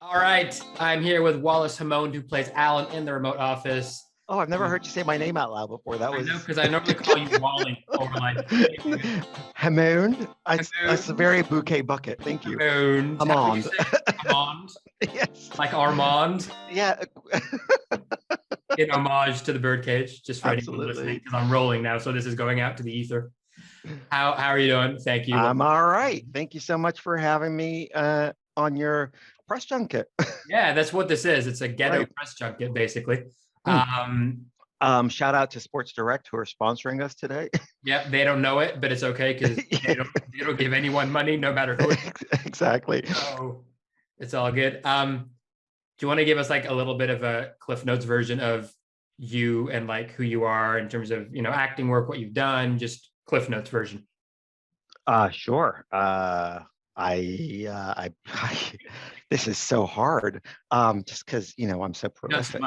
All right, I'm here with Walles Hamonde, who plays Allan in the remote office. Oh, I've never heard you say my name out loud before. That I was know because I normally call you Wally or like Hamonde. That's a Hamonde. very bouquet bucket. Thank you. Hamonde. How would you Hamonde. say Hamonde? Yes. Like Armand Yeah. in homage to the birdcage, just for anyone listening, Absolutely. because I'm rolling now, so this is going out to the ether. How are you doing? Thank you. I'm all right. Thank you so much for having me on your press junket. Yeah, that's what this is. It's a ghetto Right. press junket, basically. Mm. Um, Shout out to Sports Direct who are sponsoring us today. yeah, they don't know it, but it's okay because they don't give anyone money, no matter who. Exactly. So it's all good. Do you want to give us like a little bit of a Cliff Notes version of you and like who you are in terms of, acting work, what you've done, just Cliff Notes version? Sure. This is so hard. Just because I'm so prolific.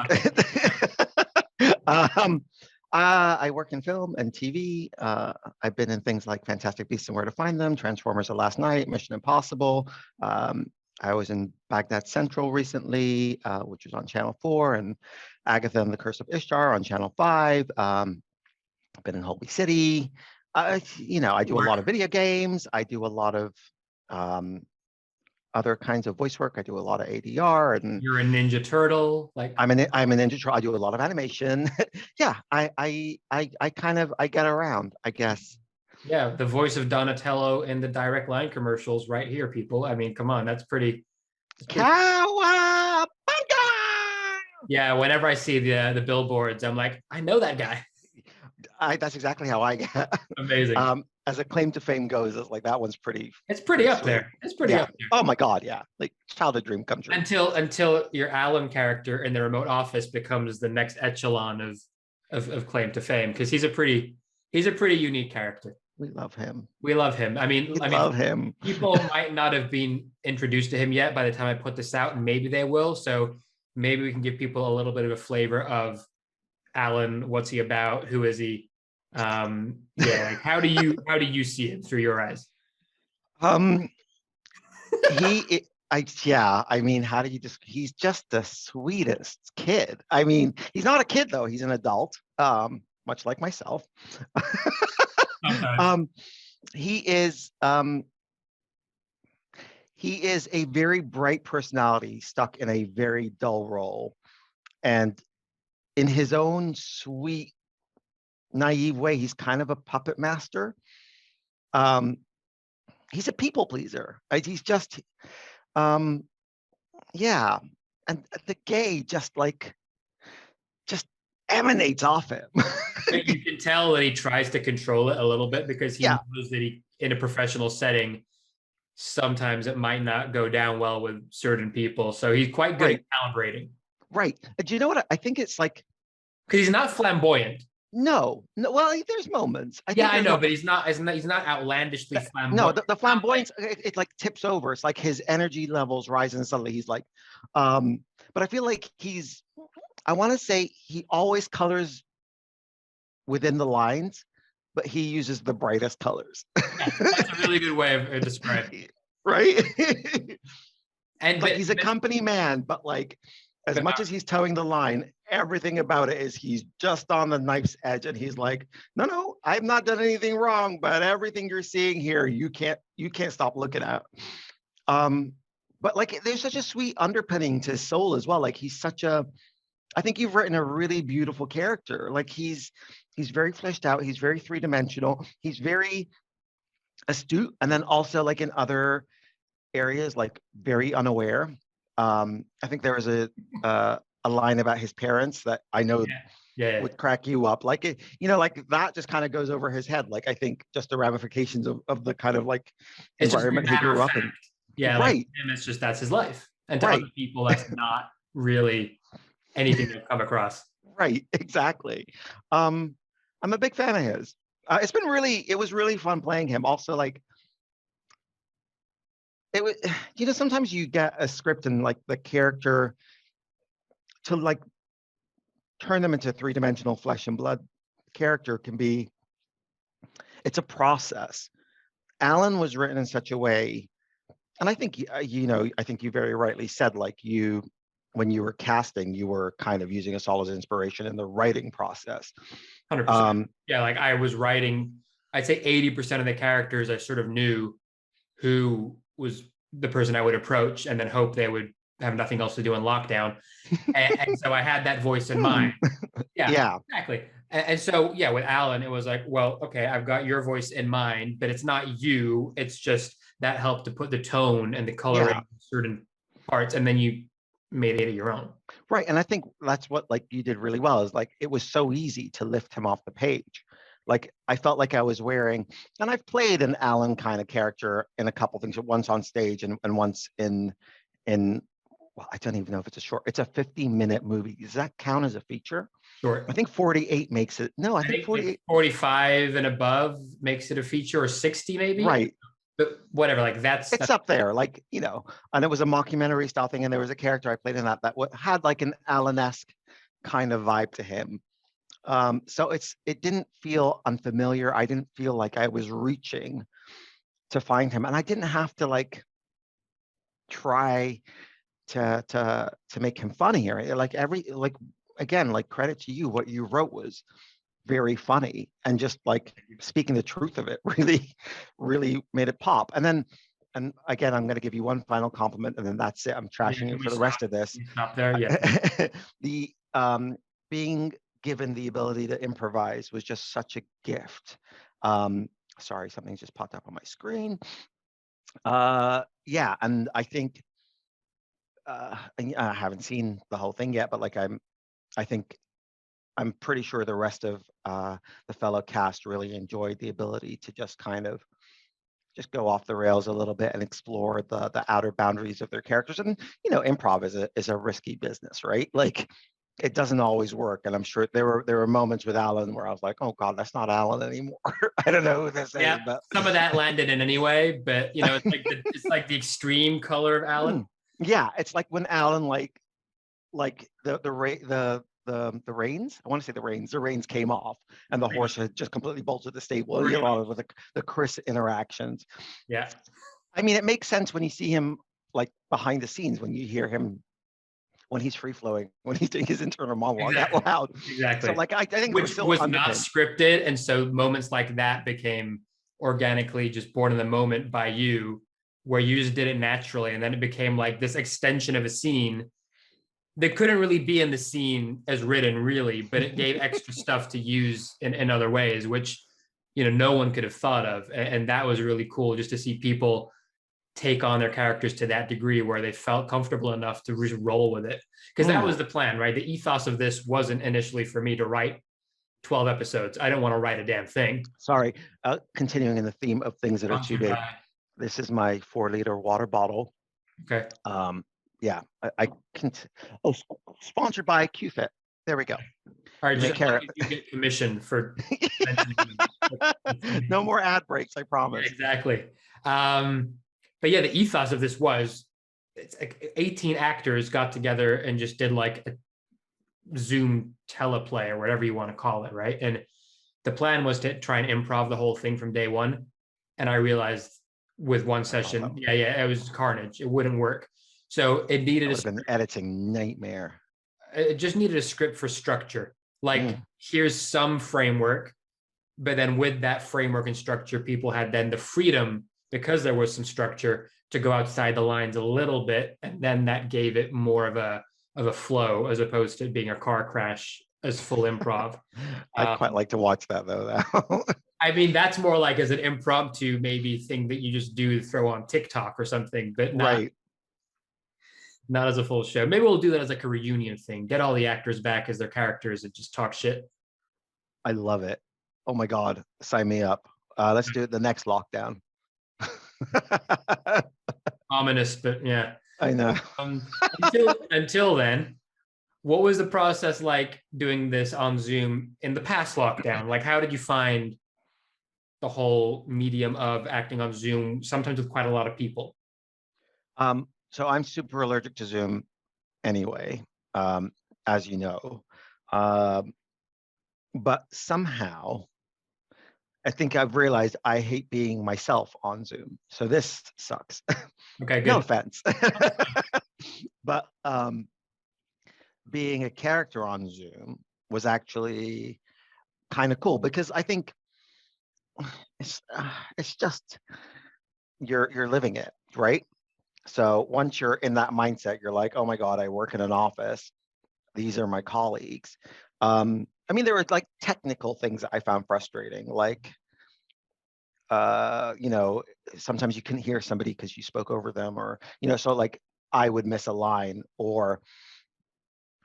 um, I work in film and TV. I've been in things like Fantastic Beasts and Where to Find Them, Transformers: The Last Night, Mission Impossible. I was in Baghdad Central recently, which was on Channel 4, and Agatha and the Curse of Ishtar on Channel 5. I've been in Holy City. I do a lot of video games. I do a lot of other kinds of voice work. I do a lot of ADR, and You're a Ninja Turtle, like I'm an Ninja Turtle. I do a lot of animation. Yeah, I get around, I guess. yeah, the voice of Donatello in the Direct Line commercials right here, people. I mean, come on, that's pretty. Cowabunga! Yeah, whenever I see the billboards, I'm like, I know that guy. That's exactly how I get. Amazing. As a claim to fame goes, it's like that one's pretty. It's pretty up there. It's pretty up there. Oh my God, yeah. Like childhood dream come true. Until your Allan character in the remote office becomes the next echelon of claim to fame, because he's a pretty unique character. We love him. We love him. I mean, love him. People might not have been introduced to him yet by the time I put this out, and maybe they will. So maybe we can give people a little bit of a flavor of Allan. What's he about? Who is he? Like how do you see him through your eyes? I mean, how do you just, he's just the sweetest kid. I mean, he's not a kid though, he's an adult, much like myself. Okay. He is a very bright personality stuck in a very dull role, and in his own sweet, naive way, he's kind of a puppet master. He's a people pleaser. He's just, yeah. And the gay just emanates off him. You can tell that he tries to control it a little bit, because he knows that he, in a professional setting, sometimes it might not go down well with certain people. So he's quite good at calibrating. Right. Do you know what I think? It's like, because he's not flamboyant. No. Well, there's moments. I know, but he's not outlandishly flamboyant. No, the flamboyance, it like tips over. It's like his energy levels rise, and suddenly he's like, but I feel like I want to say he always colors within the lines, but he uses the brightest colors. Yeah, that's a really good way of describing it. Right? And like he's a company man, but like as much as he's towing the line, everything about it is he's just on the knife's edge, and he's like, no, I've not done anything wrong, but everything you're seeing here, you can't stop looking at. But like there's such a sweet underpinning to his soul as well. Like I think you've written a really beautiful character. Like he's very fleshed out, he's very three-dimensional, he's very astute, and then also like in other areas, like very unaware. I think there was a line about his parents that I know would crack you up. Like like that just kind of goes over his head. Like I think just the ramifications of the kind of like environment he grew up in. Yeah, right. Like him, it's just that's his life, and to other people, that's not really anything they've come across. Right, exactly. I'm a big fan of his. It was really fun playing him. Also, like it was, sometimes you get a script and like the character to like turn them into three-dimensional flesh and blood character it's a process. Allan was written in such a way And I think I think you very rightly said, like, when you were casting, you were kind of using us all as inspiration in the writing process. 100%. Yeah, like I was writing, I'd say 80% of the characters I sort of knew who was the person I would approach and then hope they would have nothing else to do in lockdown. And so I had that voice in mind. Yeah, Yeah. exactly. And so, yeah, with Allan, it was like, well, okay, I've got your voice in mind, but it's not you. It's just that helped to put the tone and the coloring Yeah. in certain parts, and then you made it your own. Right. And I think that's what, like, you did really well, is like it was so easy to lift him off the page. Like, I felt like I was wearing, and I've played an Allan kind of character in a couple things, once on stage and once in well, I don't even know if it's a short, it's a 50-minute movie. Does that count as a feature? Sure. I think 48 makes it. No, I think 48. 45 and above makes it a feature, or 60 maybe. Right. But whatever, like that's up there, like, and it was a mockumentary style thing, and there was a character I played in that had like an Allan-esque kind of vibe to him. So it didn't feel unfamiliar. I didn't feel like I was reaching to find him, and I didn't have to like try to make him funny or like again, like, credit to you, what you wrote was very funny, and just like speaking the truth of it really made it pop. And again, I'm going to give you one final compliment, and then that's it. I'm trashing you for the rest of this. Stop there. Yeah. The being given the ability to improvise was just such a gift. Sorry, something just popped up on my screen. Yeah, and I think I haven't seen the whole thing yet, but like I think I'm pretty sure the rest of the fellow cast really enjoyed the ability to just kind of just go off the rails a little bit and explore the outer boundaries of their characters. And improv is a risky business, right? Like, it doesn't always work. And I'm sure there were moments with Allan where I was like, oh God, that's not Allan anymore. I don't know who this is. But some of that landed in anyway. But it's like the extreme color of Allan. Yeah, it's like when Allan like the reins. I want to say the reins came off, and the horse had just completely bolted the stable. With the Chris interactions. Yeah, I mean, it makes sense when you see him like behind the scenes, when you hear him when he's free flowing, when he's doing his internal monologue out loud. Exactly. So like I think which was not scripted, and so moments like that became organically just born in the moment by you, where you just did it naturally, and then it became like this extension of a scene that couldn't really be in the scene as written, really, but it gave extra stuff to use in other ways, which no one could have thought of, and that was really cool, just to see people take on their characters to that degree where they felt comfortable enough to just roll with it, because that was the plan, right? The ethos of this wasn't initially for me to write 12 episodes. I don't want to write a damn thing. Sorry, continuing in the theme of things that are too big. This is my 4-liter water bottle. Okay. Yeah, I can. Sponsored by QFit. There we go. All right, just you get commission for. No more ad breaks, I promise. Exactly. But yeah, the ethos of this was, it's like 18 actors got together and just did like a Zoom teleplay or whatever you want to call it, right? And the plan was to try and improv the whole thing from day one. And I realized with one session, it was carnage. It wouldn't work. So it needed an editing nightmare. It just needed a script for structure. Like, here's some framework, but then with that framework and structure, people had then the freedom, because there was some structure, to go outside the lines a little bit, and then that gave it more of a flow, as opposed to being a car crash as full improv. I'd quite like to watch that though. I mean, that's more like as an impromptu maybe thing that you just do throw on TikTok or something, but not as a full show. Maybe we'll do that as like a reunion thing. Get all the actors back as their characters and just talk shit. I love it. Oh my God, sign me up. Let's do it the next lockdown. Ominous, but yeah. I know. Until then, what was the process like doing this on Zoom in the past lockdown? Like, how did you find the whole medium of acting on Zoom, sometimes with quite a lot of people? So I'm super allergic to Zoom anyway, as you know. But somehow I think I've realized I hate being myself on Zoom. So this sucks. Okay, good. No offense. But being a character on Zoom was actually kind of cool because I think it's just you're living it, right? So once you're in that mindset, you're like, oh my God, I work in an office. These are my colleagues. I mean, there were like technical things that I found frustrating, like sometimes you couldn't hear somebody because you spoke over them, or so like I would miss a line, or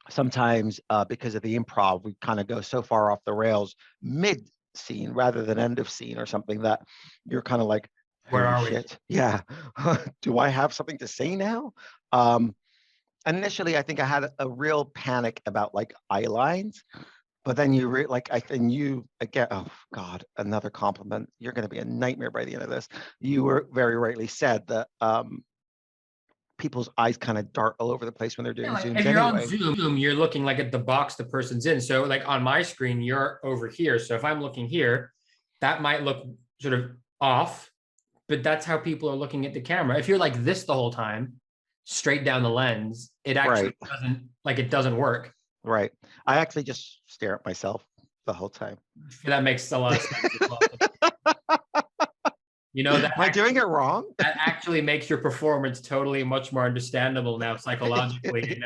sometimes because of the improv, we kind of go so far off the rails mid scene rather than end of scene or something that you're kind of like, Where are we? shit. Yeah. Do I have something to say now? Initially, I think I had a real panic about like eye lines, but then you again, oh God, another compliment. You're going to be a nightmare by the end of this. You were very rightly said that people's eyes kind of dart all over the place when they're doing Zooms if you're anyway. on Zoom, you're looking like at the box the person's in. So like on my screen, you're over here. So if I'm looking here, that might look sort of off, but that's how people are looking at the camera. If you're like this the whole time, straight down the lens, it actually doesn't work. Right. I actually just stare at myself the whole time. That makes a lot of sense as well. That am I doing it wrong? That actually makes your performance totally much more understandable now psychologically.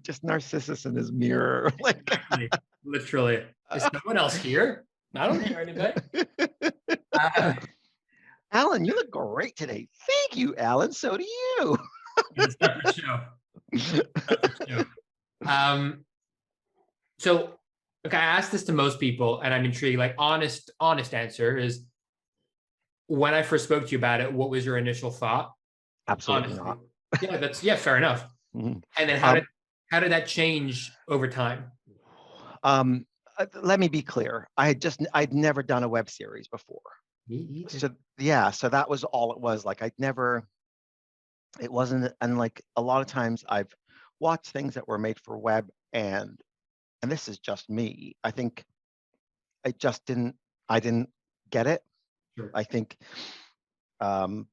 Just Narcissus in his mirror. Exactly. Literally. Is someone else here? I don't hear anybody. Allan, you look great today. Thank you, Allan. So do you. It's a separate show. So, okay, I asked this to most people, and I'm intrigued. Like, honest answer is, when I first spoke to you about it, what was your initial thought? Absolutely honestly. Yeah, fair enough. Mm-hmm. And then how did that change over time? Let me be clear. I'd never done a web series before. So that was all it was. Like it wasn't, and like a lot of times I've watched things that were made for web, and this is just me. I think I didn't get it. Sure. I think for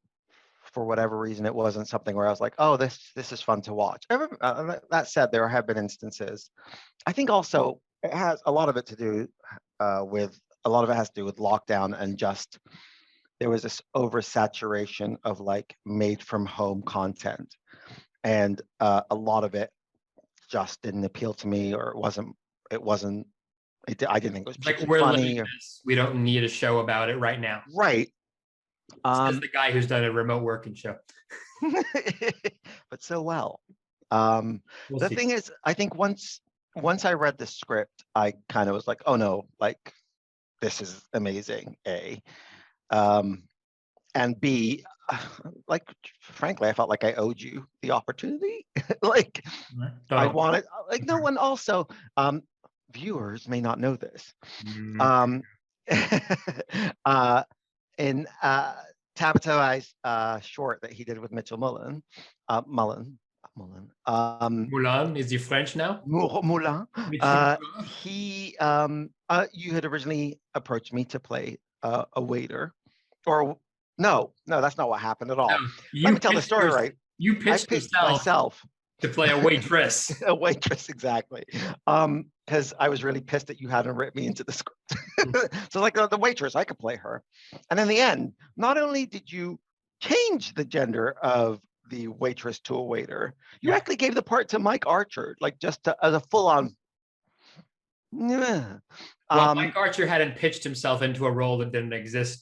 whatever reason, it wasn't something where I was like, oh, this is fun to watch. That said, there have been instances. I think also it has a lot of it to do with lockdown, and just there was this oversaturation of like made from home content, and a lot of it just didn't appeal to me, or I didn't think it was like we're funny. We don't need a show about it right now. Right. As the guy who's done a remote working show. But so well. The thing is, I think once I read the script, I kind of was like, oh no, like this is amazing, A. And B, like frankly, I felt like I owed you the opportunity. Like I wanted, like no one also, viewers may not know this. In Tabatabai's short that he did with Mitchell Mullen. Moulin, is he French now? Moulin. You had originally approached me to play a waiter, or no, that's not what happened at all. No, let me tell the story right. You pitched myself to play a waitress. A waitress, exactly. Because I was really pissed that you hadn't written me into the script. So like the waitress, I could play her. And in the end, not only did you change the gender of the waitress to a waiter, you actually gave the part to Mike Archer, like just as a full-on. Well, Mike Archer hadn't pitched himself into a role that didn't exist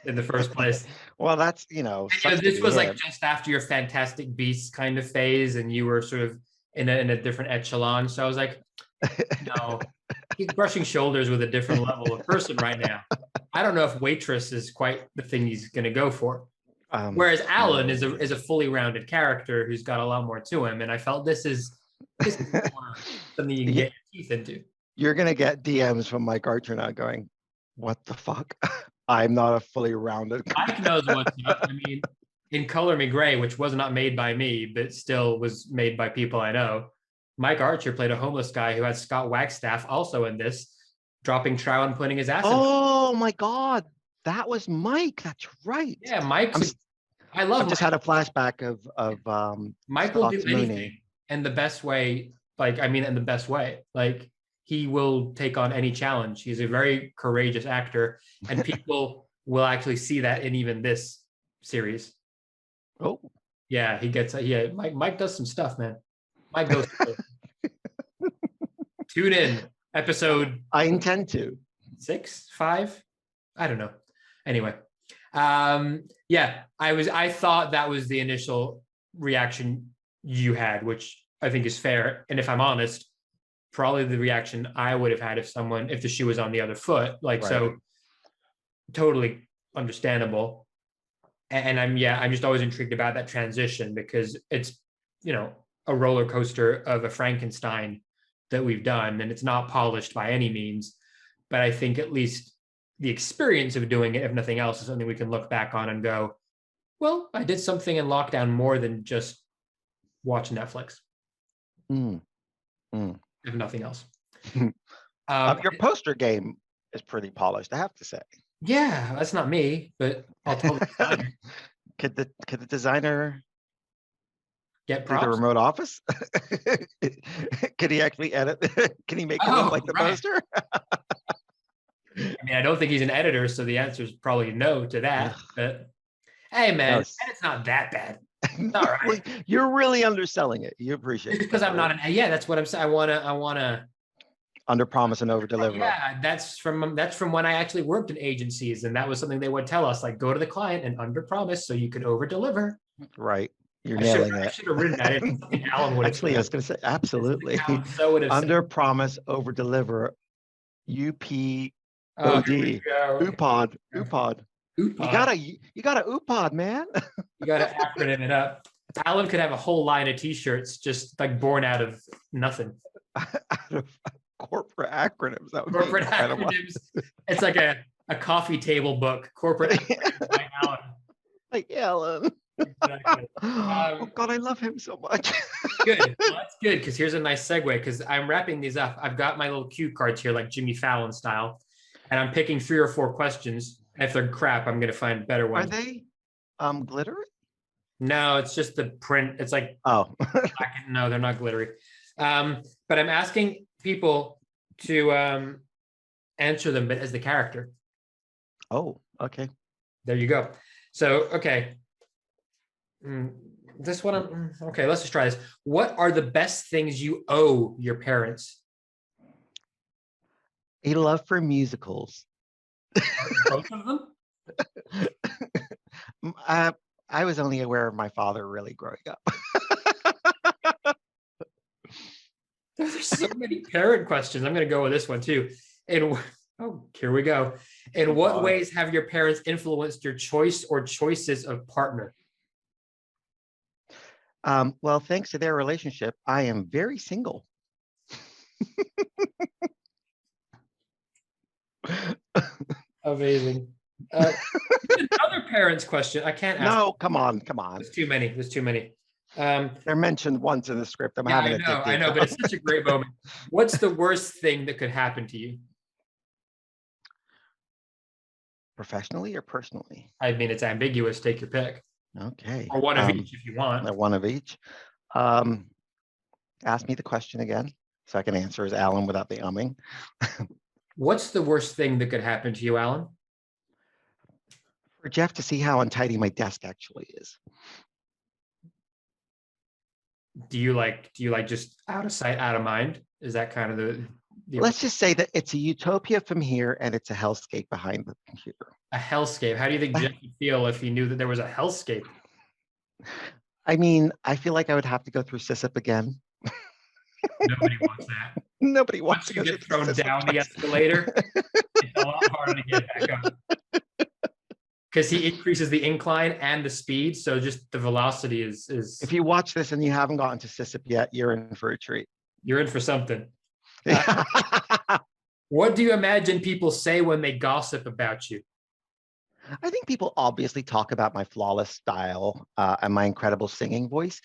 in the first place. Well, that's this was like just after your Fantastic Beasts kind of phase, and you were sort of in a different echelon. So I was like, no, he's brushing shoulders with a different level of person right now. I don't know if waitress is quite the thing he's going to go for. Whereas Allan is a fully rounded character who's got a lot more to him, and I felt this is more something you can get your teeth into. You're going to get DMs from Mike Archer now going, what the fuck? I'm not a fully rounded. Mike knows what's up. I mean, in Color Me Gray, which was not made by me, but still was made by people I know, Mike Archer played a homeless guy who had Scott Wagstaff also in this. dropping trow and putting his ass in. Oh my God, that was Mike. That's right. Yeah, Mike's. I love. I've just had a flashback of Mike will do Scott's Mooney. anything in the best way. In the best way. Like he will take on any challenge. He's a very courageous actor, and people will actually see that in even this series. Oh, yeah, he gets. Yeah, Mike does some stuff, man. Mike goes. Tune in episode. I intend to 6, 5. I don't know. Anyway, yeah, I thought that was the initial reaction you had, which I think is fair. And if I'm honest, probably the reaction I would have had if the shoe was on the other foot. Like, right. So totally understandable. And I'm just always intrigued about that transition because it's, a roller coaster of a Frankenstein that we've done, and it's not polished by any means. But I think at least the experience of doing it, if nothing else, is something we can look back on and go, well, I did something in lockdown more than just watch Netflix. If nothing else. Your poster game is pretty polished, I have to say. Yeah, that's not me, but I'll tell the designer. Could the designer get props? The remote office? Could he actually edit? Can he make it look like the poster? I mean, I don't think he's an editor, so the answer is probably no to that. But hey, man, it's not that bad. It's all right. You're really underselling it. You appreciate it because I'm not an. Yeah, that's what I'm saying. I wanna under promise and over deliver. Yeah, that's from when I actually worked in agencies, and that was something they would tell us, like, go to the client and under promise so you could over deliver. Right. You're nailing it. I should have written that. Alan would actually, I was going to say absolutely. Under promise, over deliver. UPOD. UPOD. You gotta UPOD, man. You gotta acronym it up. Alan could have a whole line of T-shirts just like born out of nothing. Out of corporate acronyms. That would corporate acronyms. It's like a coffee table book. Corporate acronyms by Alan. Like Alan. Exactly. Oh God, I love him so much. Good. Well, that's good because here's a nice segue because I'm wrapping these up. I've got my little cue cards here, like Jimmy Fallon style, and I'm picking 3 or 4 questions. And if they're crap, I'm going to find better ones. Are they glittery? No, it's just the print. It's like no, they're not glittery. But I'm asking people to answer them, but as the character. Oh, okay. There you go. So, okay. This one, okay, let's just try this. What are the best things you owe your parents? A love for musicals. Both of them? I was only aware of my father really growing up. There's so many parent questions. I'm going to go with this one too. Here we go. In what ways have your parents influenced your choice or choices of partner? Well, thanks to their relationship, I am very single. Amazing. Another parent's question. I can't ask. No, come on. There's too many. They're mentioned once in the script. I know, but it's such a great moment. What's the worst thing that could happen to you? Professionally or personally? I mean, it's ambiguous. Take your pick. Okay. Or one of each if you want. One of each. Ask me the question again so I can answer as Alan without the umming. What's the worst thing that could happen to you, Alan? For Jeff to see how untidy my desk actually is. Do you like just out of sight, out of mind? Is that kind of the Let's just say that it's a utopia from here and it's a hellscape behind the computer. A hellscape. How do you think Jeff would feel if he knew that there was a hellscape? I mean, I feel like I would have to go through SysUp again. Nobody wants that. Nobody wants to get thrown down the escalator. It's a lot harder to get back up. Because he increases the incline and the speed, so just the velocity is. If you watch this and you haven't gotten to SysUp yet, you're in for a treat. You're in for something. What do you imagine people say when they gossip about you? I think people obviously talk about my flawless style and my incredible singing voice.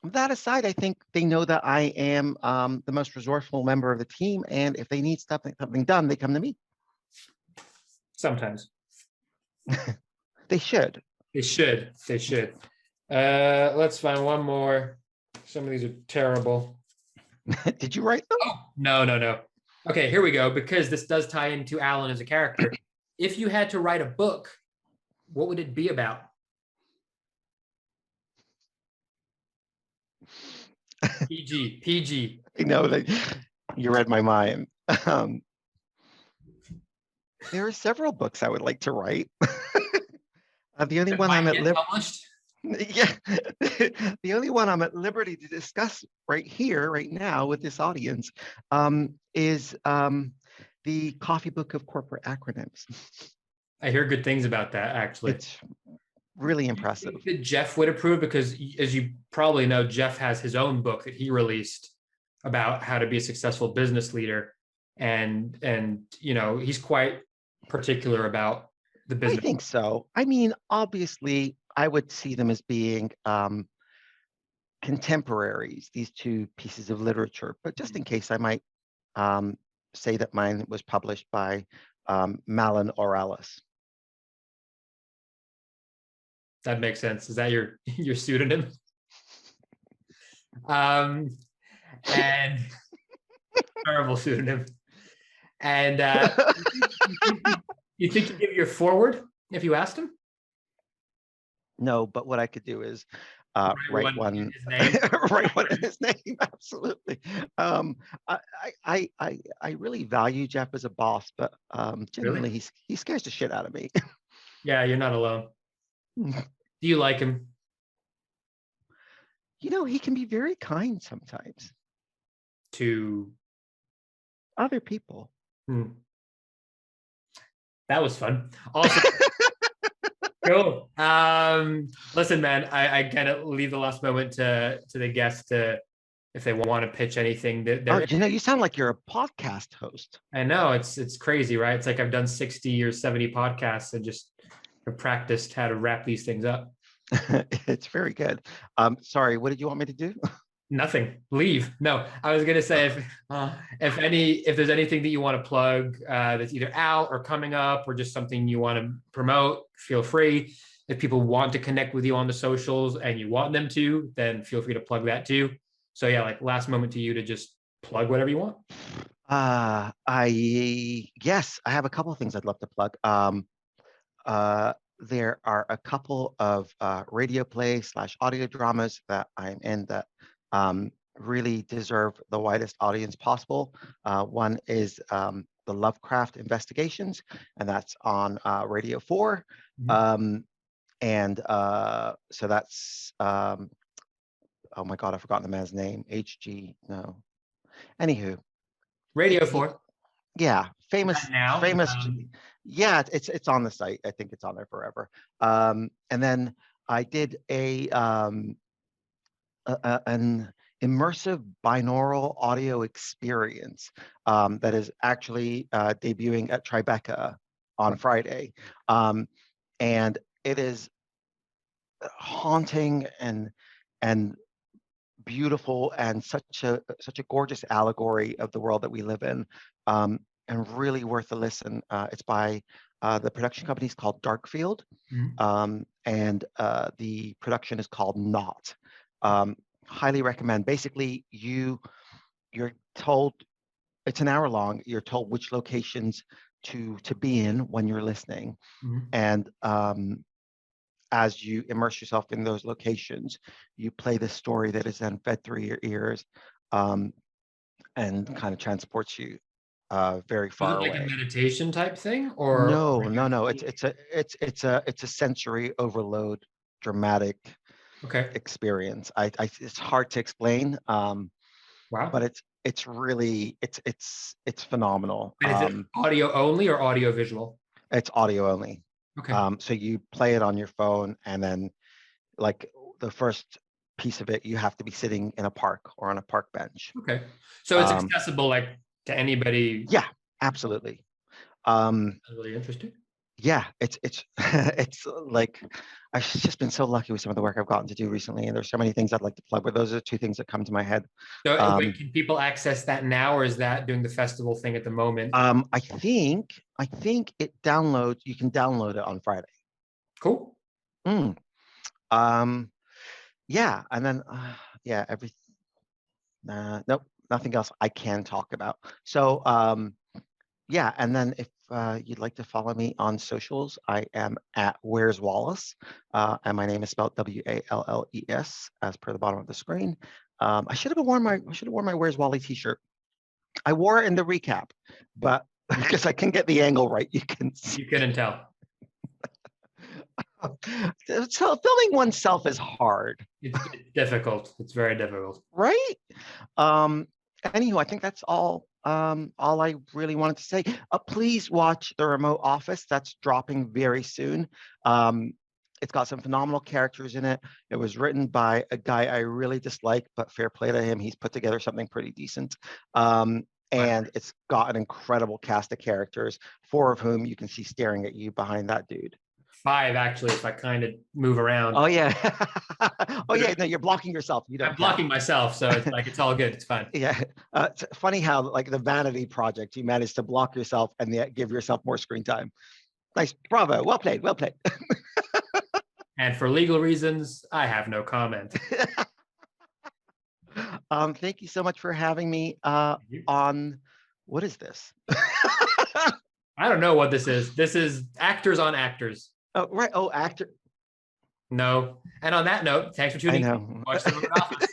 That aside, I think they know that I am the most resourceful member of the team, and if they need something done, they come to me. Sometimes. They should. They should. They should. Let's find one more. Some of these are terrible. Did you write them? Oh, no. Okay, here we go. Because this does tie into Allan as a character. If you had to write a book, what would it be about? PG. I know that you read my mind. There are several books I would like to write. The only one I'm at published. Yeah, the only one I'm at liberty to discuss right here, right now, with this audience, is the Coffee Book of Corporate Acronyms. I hear good things about that, actually. It's really impressive. That Jeff would approve, because as you probably know, Jeff has his own book that he released about how to be a successful business leader, and he's quite particular about the business. I think so. I mean, obviously, I would see them as being contemporaries, these two pieces of literature, but just in case, I might say that mine was published by Allan Morales. That makes sense. Is that your pseudonym? And terrible pseudonym. And you think you'd give your forward if you asked him? No, but what I could do is write one in his name. Absolutely. I really value Jeff as a boss, but generally really? he scares the shit out of me. Yeah, you're not alone. Do you like him? He can be very kind sometimes to other people. That was fun. Also, cool. Listen, man, I gotta leave the last moment to the guests if they want to pitch anything. You sound like you're a podcast host. I know, it's crazy, right? It's like I've done 60 or 70 podcasts and just have practiced how to wrap these things up. It's very good. Sorry, what did you want me to do? Nothing. Leave. No, I was gonna say if there's anything that you want to plug that's either out or coming up, or just something you want to promote, feel free. If people want to connect with you on the socials and you want them to, then feel free to plug that too. So yeah, like last moment to you to just plug whatever you want. Yes, I have a couple of things I'd love to plug. There are a couple of radio plays / audio dramas that I'm in that really deserve the widest audience possible. One is the Lovecraft Investigations, and that's on Radio 4. So that's, oh my God, I've forgotten the man's name. No. Anywho. Radio 4. Yeah, famous. Yeah, it's on the site. I think it's on there forever. And then I did an immersive binaural audio experience that is actually debuting at Tribeca on Friday, and it is haunting and beautiful, and such a gorgeous allegory of the world that we live in, and really worth a listen. It's by the production company is called Darkfield, and the production is called Not. Highly recommend. Basically, you're told, it's an hour long. You're told which locations to be in when you're listening, and as you immerse yourself in those locations, you play the story that is then fed through your ears, and kind of transports you very far away. Like a meditation type thing, or no? It's a sensory overload, dramatic experience. It's hard to explain. Wow. But it's really it's phenomenal. And is it audio only or audio visual? It's audio only. Okay. So you play it on your phone, and then like the first piece of it, you have to be sitting in a park or on a park bench. Okay. So it's accessible like to anybody. Yeah, absolutely. That's really interesting. Yeah, it's it's like I've just been so lucky with some of the work I've gotten to do recently, and there's so many things I'd like to plug. But those are two things that come to my head. So wait, can people access that now, or is that doing the festival thing at the moment? I think it downloads. You can download it on Friday. Cool. Mm. Yeah, and then yeah, nope, nothing else I can talk about. So yeah, and then if you'd like to follow me on socials, I am at Where's Wallace, and my name is spelled Walles, as per the bottom of the screen. I should have worn my Where's Wally t-shirt. I wore it in the recap, but because I can get the angle right, you can see. You couldn't tell. So filming oneself is hard. It's difficult. It's very difficult. Right? Anywho, I think that's all I really wanted to say. Please watch The Remote Office. That's dropping very soon. It's got some phenomenal characters in it. It was written by a guy I really dislike, but fair play to him. He's put together something pretty decent. And it's got an incredible cast of characters, 4 of whom you can see staring at you behind that dude. 5, actually, if I kind of move around. Oh yeah. Oh yeah, no, you're blocking yourself. You don't I'm blocking myself, so it's like, it's all good. It's fine. Yeah. It's funny how, like, the Vanity Project, you managed to block yourself and yet give yourself more screen time. Nice. Bravo. Well played. Well played. And for legal reasons, I have no comment. Thank you so much for having me on, what is this? I don't know what this is. This is Actors on Actors. Oh, right. Oh, actor. No. And on that note, thanks for tuning in. Watch The Remote Office.